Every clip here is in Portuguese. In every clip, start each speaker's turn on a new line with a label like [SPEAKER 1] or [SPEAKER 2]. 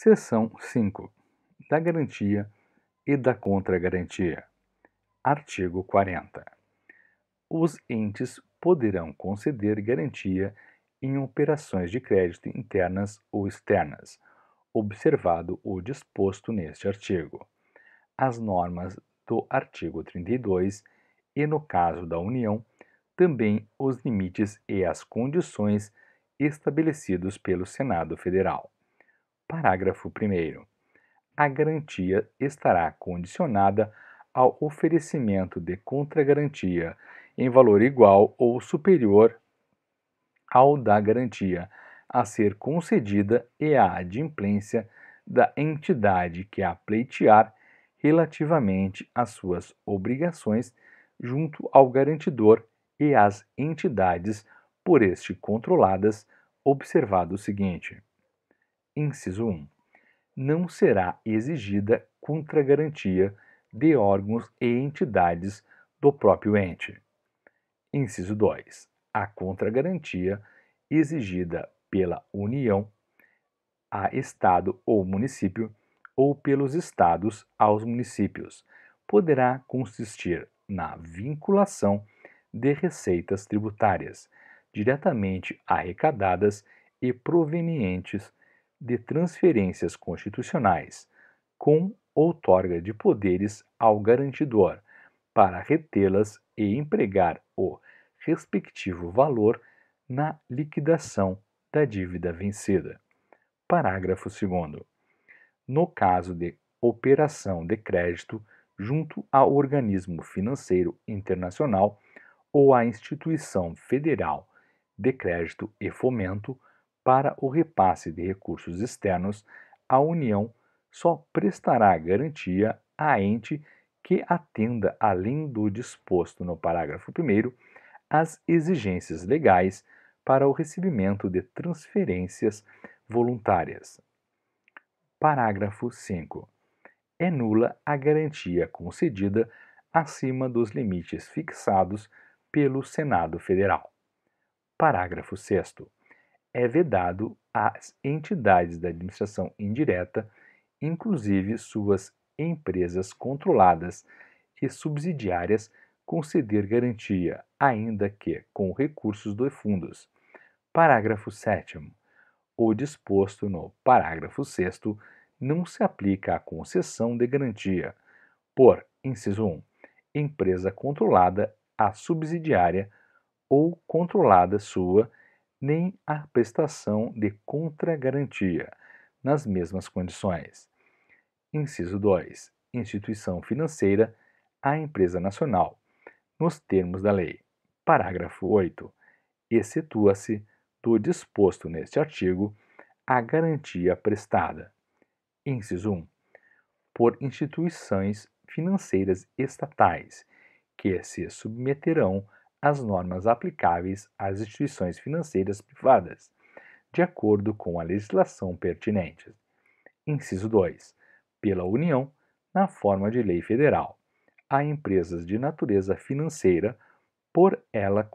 [SPEAKER 1] Seção 5. Da garantia e da contragarantia. Artigo 40. Os entes poderão conceder garantia em operações de crédito internas ou externas, observado o disposto neste artigo. As normas do artigo 32 e, no caso da União, também os limites e as condições estabelecidos pelo Senado Federal. Parágrafo 1º. A garantia estará condicionada ao oferecimento de contragarantia em valor igual ou superior ao da garantia a ser concedida e à adimplência da entidade que a pleitear relativamente às suas obrigações junto ao garantidor e às entidades por este controladas, observado o seguinte. Inciso 1. Não será exigida contragarantia de órgãos e entidades do próprio ente. Inciso 2. A contragarantia exigida pela União a Estado ou município ou pelos Estados aos municípios poderá consistir na vinculação de receitas tributárias diretamente arrecadadas e provenientes de transferências constitucionais, com outorga de poderes ao garantidor para retê-las e empregar o respectivo valor na liquidação da dívida vencida. Parágrafo 2º. No caso de operação de crédito junto ao organismo financeiro internacional ou à instituição federal de crédito e fomento para o repasse de recursos externos, a União só prestará garantia a ente que atenda, além do disposto no parágrafo 1º, às exigências legais para o recebimento de transferências voluntárias. Parágrafo 5. É nula a garantia concedida acima dos limites fixados pelo Senado Federal. Parágrafo 6º. É vedado às entidades da administração indireta, inclusive suas empresas controladas e subsidiárias, conceder garantia, ainda que com recursos de fundos. Parágrafo 7º. O disposto no parágrafo 6º não se aplica à concessão de garantia por, inciso 1, empresa controlada, a subsidiária ou controlada sua, nem à prestação de contragarantia, nas mesmas condições. Inciso 2. Instituição financeira, a empresa nacional, nos termos da lei. Parágrafo 8. Excetua-se do disposto neste artigo a garantia prestada. Inciso 1. Por instituições financeiras estatais, que se submeterão às normas aplicáveis às instituições financeiras privadas, de acordo com a legislação pertinente. Inciso 2. Pela União, na forma de lei federal, a empresas de natureza financeira por ela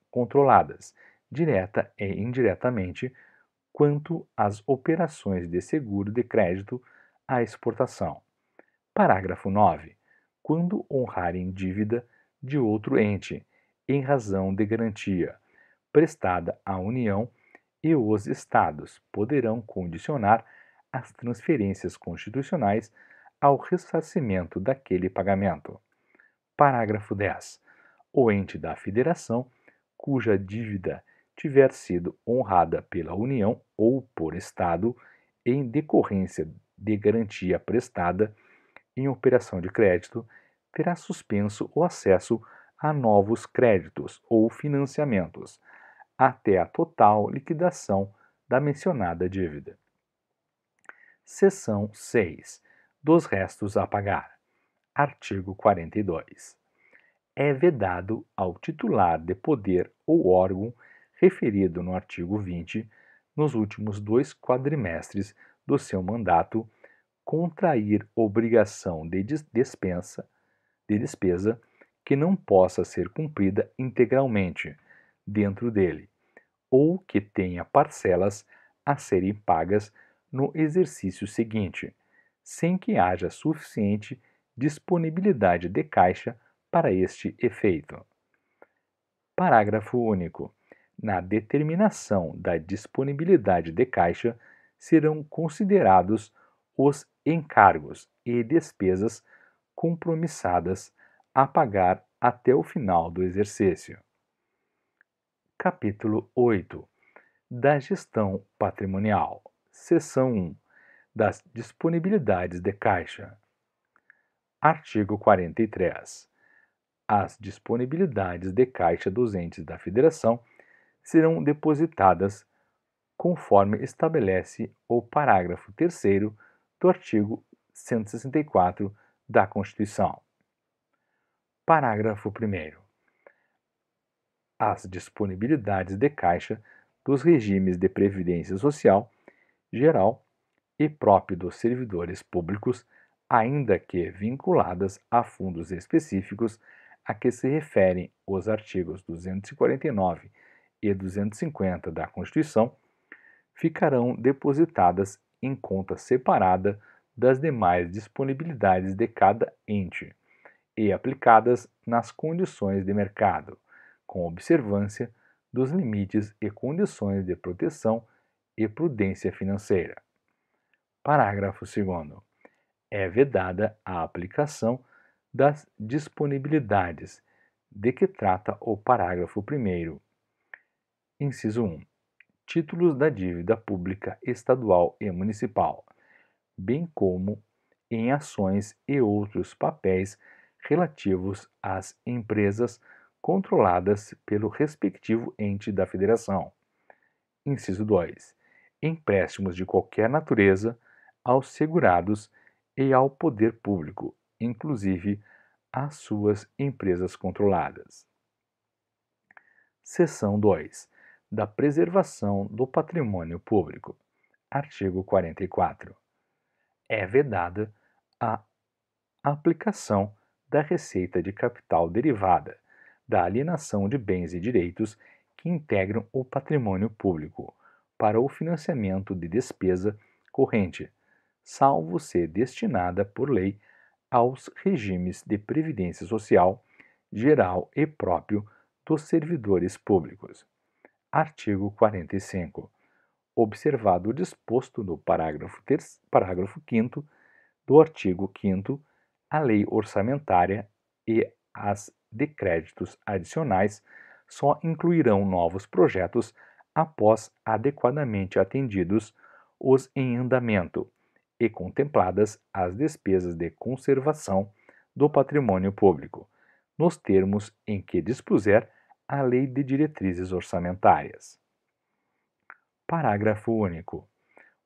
[SPEAKER 1] controladas, direta e indiretamente, quanto às operações de seguro de crédito à exportação. Parágrafo 9. Quando honrarem dívida de outro ente, em razão de garantia prestada à União, e os Estados poderão condicionar as transferências constitucionais ao ressarcimento daquele pagamento. Parágrafo 10. O ente da Federação, cuja dívida tiver sido honrada pela União ou por Estado em decorrência de garantia prestada em operação de crédito, terá suspenso o acesso a novos créditos ou financiamentos, até a total liquidação da mencionada dívida. Seção 6. Dos restos a pagar. Artigo 42. É vedado ao titular de poder ou órgão referido no artigo 20, nos últimos 2 quadrimestres do seu mandato, contrair obrigação de despesa que não possa ser cumprida integralmente dentro dele, ou que tenha parcelas a serem pagas no exercício seguinte, sem que haja suficiente disponibilidade de caixa para este efeito. Parágrafo único. Na determinação da disponibilidade de caixa serão considerados os encargos e despesas compromissadas a pagar até o final do exercício. Capítulo 8. Da gestão patrimonial. Seção 1. Das disponibilidades de caixa. Artigo 43. As disponibilidades de caixa dos entes da Federação serão depositadas conforme estabelece o parágrafo 3º do artigo 164 da Constituição. Parágrafo 1º. As disponibilidades de caixa dos regimes de previdência social geral e próprio dos servidores públicos, ainda que vinculadas a fundos específicos a que se referem os artigos 249 e 250 da Constituição, ficarão depositadas em conta separada das demais disponibilidades de cada ente e aplicadas nas condições de mercado, com observância dos limites e condições de proteção e prudência financeira. Parágrafo 2º. É vedada a aplicação das disponibilidades de que trata o parágrafo 1º. Inciso 1. Títulos da dívida pública estadual e municipal, bem como em ações e outros papéis relativos às empresas controladas pelo respectivo ente da Federação. Inciso 2. Empréstimos de qualquer natureza aos segurados e ao poder público, inclusive às suas empresas controladas. Seção 2. Da preservação do patrimônio público. Artigo 44. É vedada a aplicação da receita de capital derivada da alienação de bens e direitos que integram o patrimônio público para o financiamento de despesa corrente, salvo ser destinada por lei aos regimes de previdência social geral e próprio dos servidores públicos. Artigo 45. Observado o disposto no parágrafo 5º do artigo 5º, a lei orçamentária e as de créditos adicionais só incluirão novos projetos após adequadamente atendidos os em andamento e contempladas as despesas de conservação do patrimônio público, nos termos em que dispuser a Lei de Diretrizes Orçamentárias. Parágrafo único.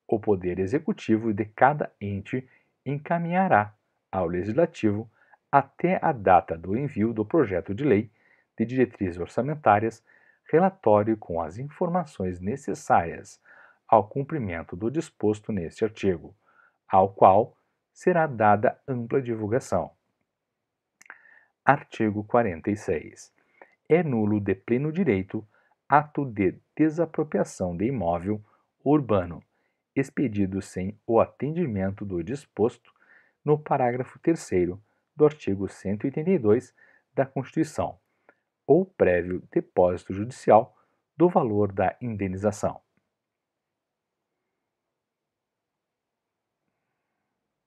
[SPEAKER 1] O Poder Executivo de cada ente encaminhará ao Legislativo, até a data do envio do projeto de lei de diretrizes orçamentárias, relatório com as informações necessárias ao cumprimento do disposto neste artigo, ao qual será dada ampla divulgação. Artigo 46. É nulo de pleno direito ato de desapropriação de imóvel urbano expedido sem o atendimento do disposto no parágrafo 3º do artigo 182 da Constituição, ou prévio depósito judicial do valor da indenização.